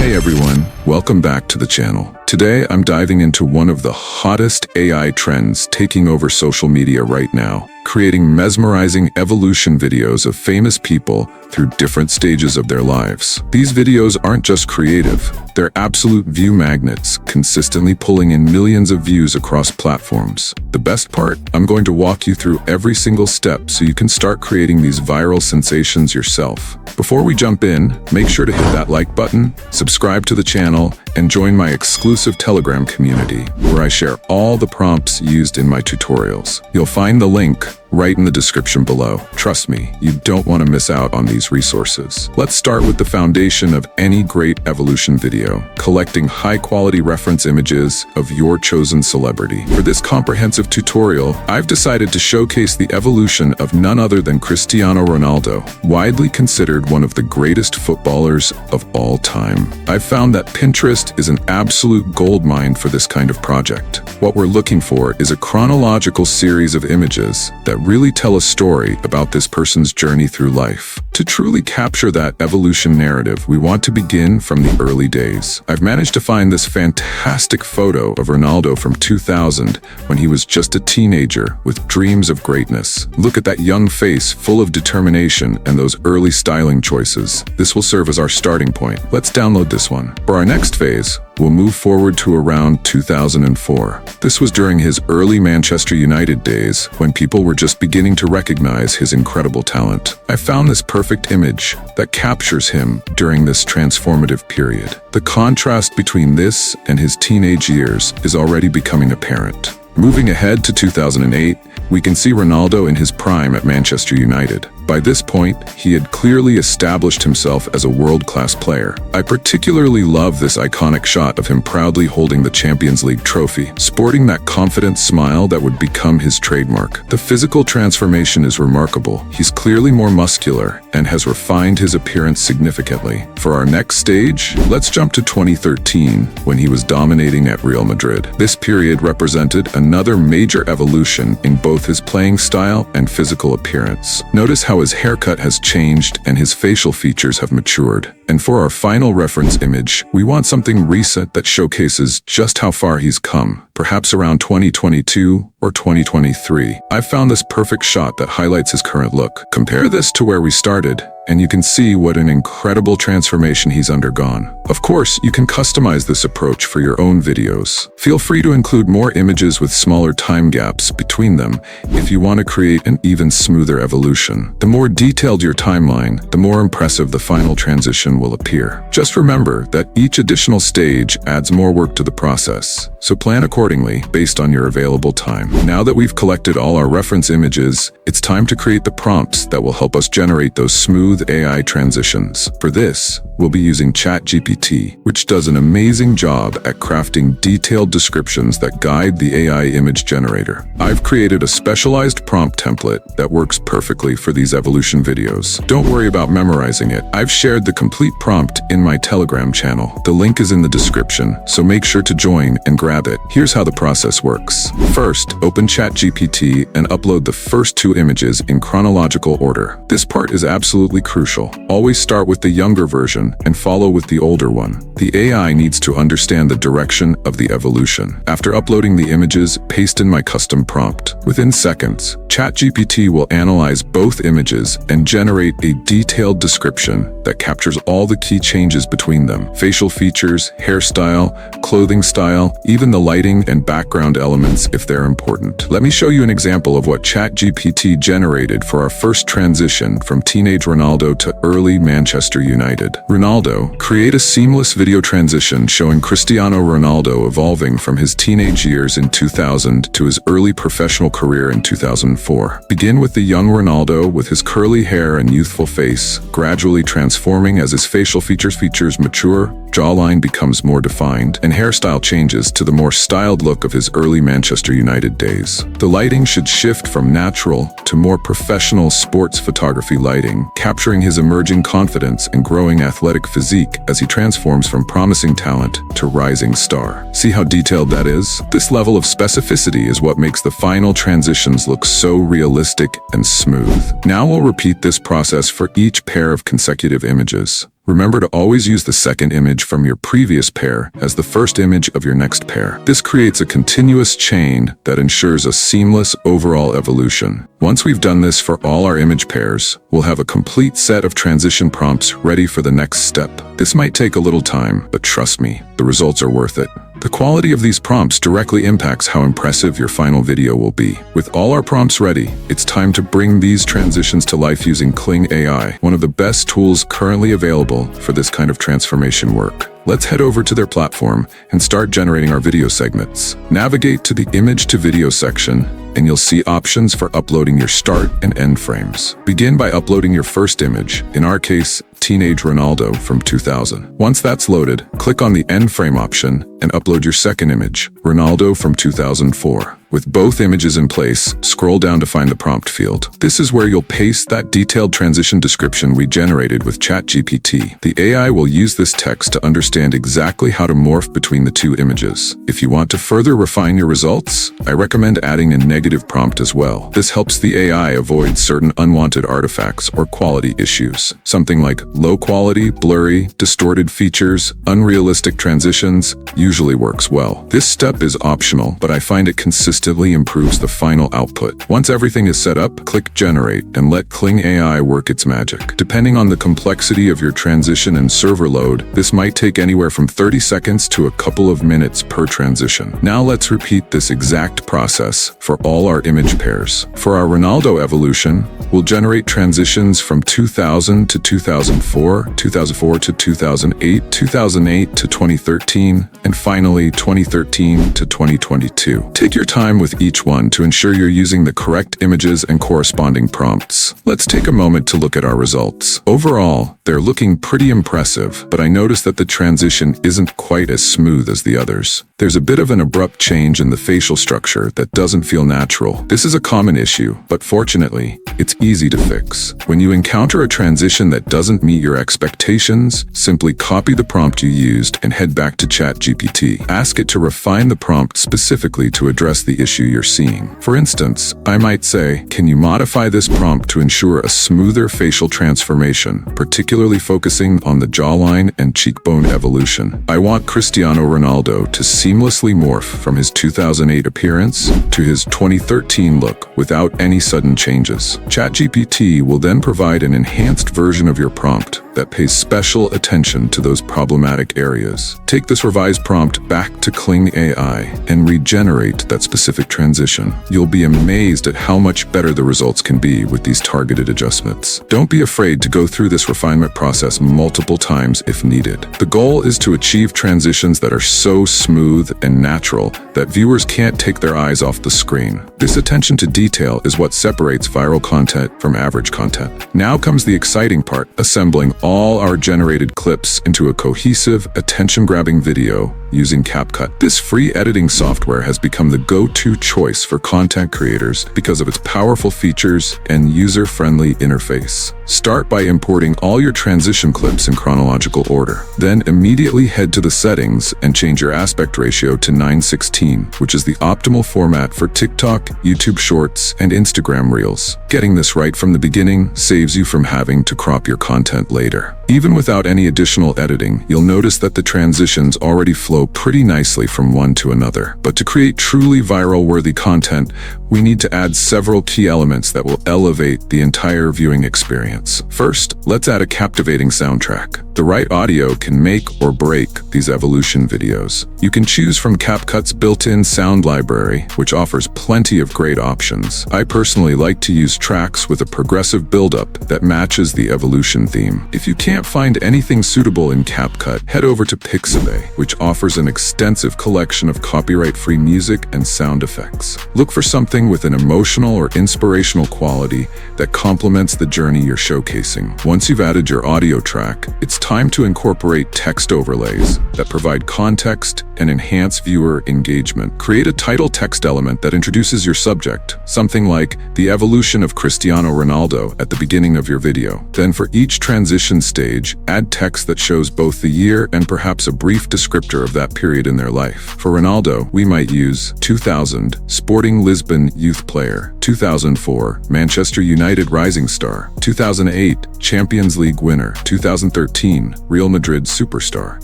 Hey everyone, welcome back to the channel. Today I'm diving into one of the hottest AI trends taking over social media right now, creating mesmerizing evolution videos of famous people through different stages of their lives. These videos aren't just creative, they're absolute view magnets, consistently pulling in millions of views across platforms. The best part? I'm going to walk you through every single step so you can start creating these viral sensations yourself. Before we jump in, make sure to hit that like button, subscribe to the channel, and join my exclusive Telegram community, where I share all the prompts used in my tutorials. You'll find the link right in the description below. Trust me, you don't want to miss out on these resources. Let's start with the foundation of any great evolution video, collecting high-quality reference images of your chosen celebrity. For this comprehensive tutorial, I've decided to showcase the evolution of none other than Cristiano Ronaldo, widely considered one of the greatest footballers of all time. I've found that Pinterest is an absolute goldmine for this kind of project. What we're looking for is a chronological series of images that really tell a story about this person's journey through life. To truly capture that evolution narrative, we want to begin from the early days. I've managed to find this fantastic photo of Ronaldo from 2000 when he was just a teenager with dreams of greatness. Look at that young face full of determination and those early styling choices. This will serve as our starting point. Let's download this one. For our next phase, we'll move forward to around 2004. This was during his early Manchester United days, when people were just beginning to recognize his incredible talent. I found this perfect image that captures him during this transformative period. The contrast between this and his teenage years is already becoming apparent. Moving ahead to 2008, we can see Ronaldo in his prime at Manchester United. By this point, he had clearly established himself as a world-class player. I particularly love this iconic shot of him proudly holding the Champions League trophy, sporting that confident smile that would become his trademark. The physical transformation is remarkable. He's clearly more muscular and has refined his appearance significantly. For our next stage, let's jump to 2013, when he was dominating at Real Madrid. This period represented another major evolution in both his playing style and physical appearance. Notice how his haircut has changed and his facial features have matured. And for our final reference image, we want something recent that showcases just how far he's come, perhaps around 2022 or 2023. I've found this perfect shot that highlights his current look. Compare this to where we started, and you can see what an incredible transformation he's undergone. Of course, you can customize this approach for your own videos. Feel free to include more images with smaller time gaps between them if you want to create an even smoother evolution. The more detailed your timeline, the more impressive the final transition will appear. Just remember that each additional stage adds more work to the process, so plan accordingly based on your available time. Now that we've collected all our reference images, it's time to create the prompts that will help us generate those smooth AI transitions. For this, we'll be using ChatGPT, which does an amazing job at crafting detailed descriptions that guide the AI image generator. I've created a specialized prompt template that works perfectly for these evolution videos. Don't worry about memorizing it. I've shared the complete prompt in my Telegram channel. The link is in the description, so make sure to join and grab it. Here's how the process works. First, open ChatGPT and upload the first two images in chronological order. This part is absolutely crucial. Always start with the younger version and follow with the older one. The AI needs to understand the direction of the evolution. After uploading the images, paste in my custom prompt. Within seconds, ChatGPT will analyze both images and generate a detailed description that captures all the key changes between them: facial features, hairstyle, clothing style, even the lighting and background elements if they're important. Let me show you an example of what ChatGPT generated for our first transition from teenage Ronaldo to early Manchester United. Ronaldo, create a seamless video transition showing Cristiano Ronaldo evolving from his teenage years in 2000 to his early professional career in 2004. Begin with the young Ronaldo with his curly hair and youthful face, gradually transforming as his facial features mature, jawline becomes more defined, and hairstyle changes to the more styled look of his early Manchester United days. The lighting should shift from natural to more professional sports photography lighting, capturing his emerging confidence and growing athletic physique as he transforms from promising talent to rising star. See how detailed that is? This level of specificity is what makes the final transitions look so realistic and smooth. Now we'll repeat this process for each pair of consecutive images. Remember to always use the second image from your previous pair as the first image of your next pair. This creates a continuous chain that ensures a seamless overall evolution. Once we've done this for all our image pairs, we'll have a complete set of transition prompts ready for the next step. This might take a little time, but trust me, the results are worth it. The quality of these prompts directly impacts how impressive your final video will be. With all our prompts ready, it's time to bring these transitions to life using Kling AI, one of the best tools currently available for this kind of transformation work. Let's head over to their platform and start generating our video segments. Navigate to the image to video section, and you'll see options for uploading your start and end frames. Begin by uploading your first image, in our case, Teenage Ronaldo from 2000. Once that's loaded, click on the end frame option and upload your second image, Ronaldo from 2004. With both images in place, scroll down to find the prompt field. This is where you'll paste that detailed transition description we generated with ChatGPT. The AI will use this text to understand exactly how to morph between the two images. If you want to further refine your results, I recommend adding a negative prompt as well. This helps the AI avoid certain unwanted artifacts or quality issues. Something like low quality, blurry, distorted features, unrealistic transitions usually works well. This step is optional, but I find it consistently improves the final output. Once everything is set up, click Generate and let Kling AI work its magic. Depending on the complexity of your transition and server load, this might take anywhere from 30 seconds to a couple of minutes per transition. Now let's repeat this exact process for all our image pairs. For our Ronaldo evolution, we'll generate transitions from 2000 to 2004, 2004 to 2008, 2008 to 2013, and finally 2013 to 2022. Take your time with each one to ensure you're using the correct images and corresponding prompts. Let's take a moment to look at our results. Overall, they're looking pretty impressive, but I noticed that the transition isn't quite as smooth as the others. There's a bit of an abrupt change in the facial structure that doesn't feel natural. This is a common issue, but fortunately, it's easy to fix. When you encounter a transition that doesn't meet your expectations, simply copy the prompt you used and head back to ChatGPT. Ask it to refine the prompt specifically to address the issue you're seeing. For instance, I might say, can you modify this prompt to ensure a smoother facial transformation, particularly focusing on the jawline and cheekbone evolution? I want Cristiano Ronaldo to seamlessly morph from his 2008 appearance to his 2013 look without any sudden changes. ChatGPT will then provide an enhanced version of your prompt that pays special attention to those problematic areas. Take this revised prompt back to Kling AI and regenerate that specific transition. You'll be amazed at how much better the results can be with these targeted adjustments. Don't be afraid to go through this refinement process multiple times if needed. The goal is to achieve transitions that are so smooth and natural that viewers can't take their eyes off the screen. This attention to detail is what separates viral content from average content. Now comes the exciting part, assembling all our generated clips into a cohesive, attention-grabbing video using CapCut. This free editing software has become the go-to choice for content creators because of its powerful features and user-friendly interface. Start by importing all your transition clips in chronological order. Then immediately head to the settings and change your aspect ratio to 9:16, which is the optimal format for TikTok, YouTube Shorts, and Instagram Reels. Getting this right from the beginning saves you from having to crop your content later. Even without any additional editing, you'll notice that the transitions already flow pretty nicely from one to another. But to create truly viral-worthy content, we need to add several key elements that will elevate the entire viewing experience. First, let's add a captivating soundtrack. The right audio can make or break these evolution videos. You can choose from CapCut's built-in sound library, which offers plenty of great options. I personally like to use tracks with a progressive build-up that matches the evolution theme. If you can't find anything suitable in CapCut, head over to Pixabay, which offers an extensive collection of copyright-free music and sound effects. Look for something with an emotional or inspirational quality that complements the journey you're showcasing. Once you've added your audio track, it's time to incorporate text overlays that provide context and enhance viewer engagement. Create a title text element that introduces your subject, something like the evolution of Cristiano Ronaldo at the beginning of your video. Then for each transition stage, add text that shows both the year and perhaps a brief descriptor of that period in their life. For Ronaldo, we might use 2000, Sporting Lisbon youth player, 2004, Manchester United rising star, 2008, Champions League winner, 2013, Real Madrid superstar,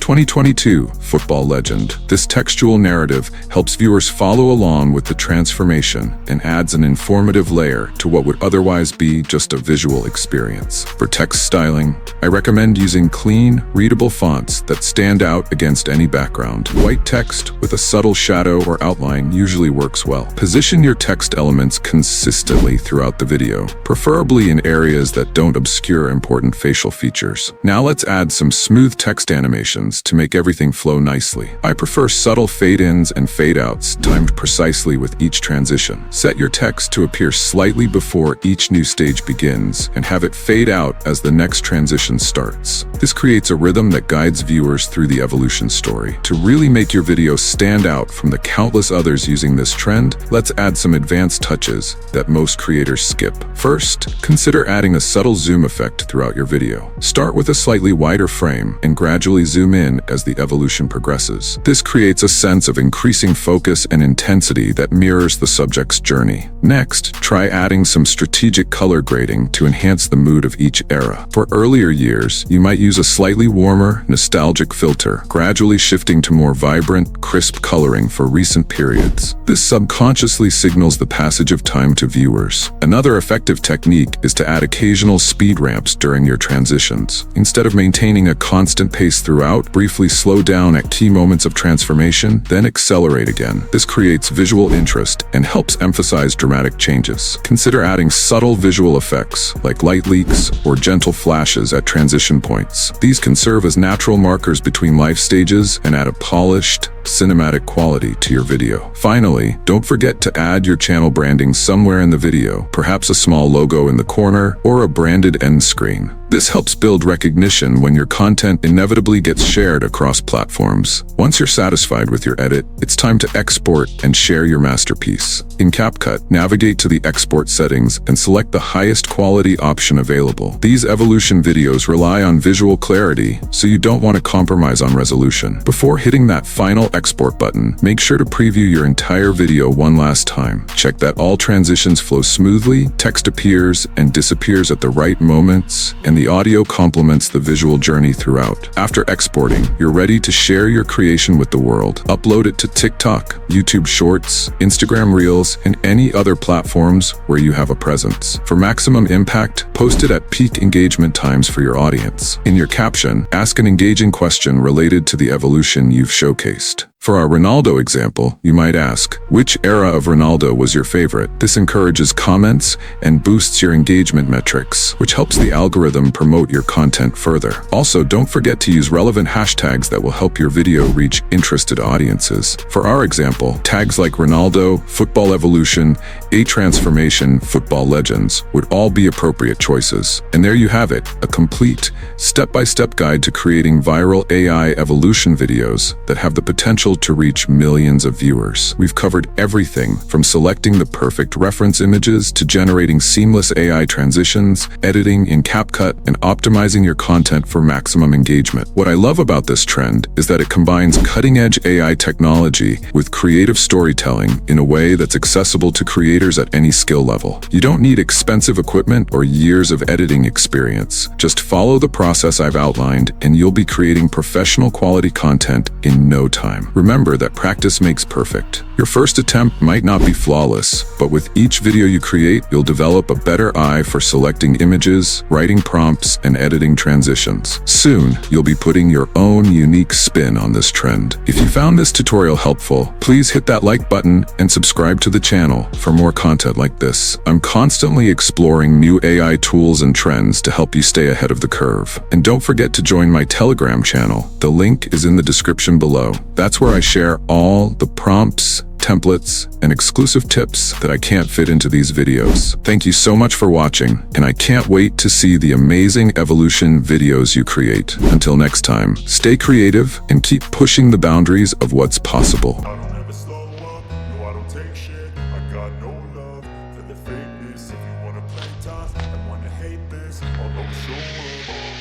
2022, football legend. This textual narrative helps viewers follow along with the transformation and adds an informative layer to what would otherwise be just a visual experience. For text styling, I recommend using clean, readable fonts that stand out against any background. White text with a subtle shadow or outline usually works well. Position your text elements consistently throughout the video, preferably in areas that don't obscure important facial features. Now let's add some smooth text animations to make everything flow nicely. I prefer subtle fade-ins and fade-outs timed precisely with each transition. Set your text to appear slightly before each new stage begins and have it fade out as the next transition starts. This creates a rhythm that guides viewers through the evolution story. To really make your video stand out from the countless others using this trend, let's add some advanced touches that most creators skip. First, consider adding a subtle zoom effect throughout your video. Start with a slightly wider frame and gradually zoom in as the evolution progresses. This creates a sense of increasing focus and intensity that mirrors the subject's journey. Next, try adding some strategic color grading to enhance the mood of each era. For earlier years, you might use a slightly warmer, nostalgic filter, gradually shifting to more vibrant, crisp coloring for recent periods. This subconsciously signals the passage of time to viewers. Another effective technique is to add occasional speed ramps during your transitions. Instead of maintaining a constant pace throughout, briefly slow down at key moments of transformation, then accelerate again. This creates visual interest and helps emphasize dramatic changes. Consider adding subtle visual effects, like light leaks or gentle flashes at transition points. These can serve as natural markers between life stages and add a polished, cinematic quality to your video. Finally, don't forget to add your channel branding somewhere in the video, perhaps a small logo in the corner or a branded end screen. This helps build recognition when your content inevitably gets shared across platforms. Once you're satisfied with your edit, it's time to export and share your masterpiece. In CapCut, navigate to the export settings and select the highest quality option available. These evolution videos rely on visual clarity, so you don't want to compromise on resolution. Before hitting that final export button, make sure to preview your entire video one last time. Check that all transitions flow smoothly, text appears and disappears at the right moments, and the audio complements the visual journey throughout. After exporting, you're ready to share your creation with the world. Upload it to TikTok, YouTube Shorts, Instagram Reels, and any other platforms where you have a presence. For maximum impact, post it at peak engagement times for your audience. In your caption, ask an engaging question related to the evolution you've showcased. For our Ronaldo example, you might ask, which era of Ronaldo was your favorite? This encourages comments and boosts your engagement metrics, which helps the algorithm promote your content further. Also, don't forget to use relevant hashtags that will help your video reach interested audiences. For our example, tags like Ronaldo, football evolution, A transformation, football legends would all be appropriate choices. And there you have it, a complete, step-by-step guide to creating viral AI evolution videos that have the potential to reach millions of viewers. We've covered everything from selecting the perfect reference images to generating seamless AI transitions, editing in CapCut, and optimizing your content for maximum engagement. What I love about this trend is that it combines cutting-edge AI technology with creative storytelling in a way that's accessible to creators at any skill level. You don't need expensive equipment or years of editing experience. Just follow the process I've outlined and you'll be creating professional quality content in no time. Remember that practice makes perfect. Your first attempt might not be flawless, but with each video you create, you'll develop a better eye for selecting images, writing prompts, and editing transitions. Soon, you'll be putting your own unique spin on this trend. If you found this tutorial helpful, please hit that like button and subscribe to the channel for more content like this. I'm constantly exploring new AI tools and trends to help you stay ahead of the curve. And don't forget to join my Telegram channel. The link is in the description below. That's where I share all the prompts, templates, and exclusive tips that I can't fit into these videos. Thank you so much for watching, and I can't wait to see the amazing evolution videos you create. Until next time, stay creative and keep pushing the boundaries of what's possible. I don't ever slow up, no I don't take shit. I got no love for the fakeness. If you wanna play tough and wanna hate this, I'll always show up.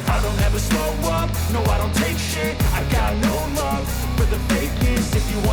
I don't ever slow up, no I don't take shit. I got no love for the fakeness. If you wanna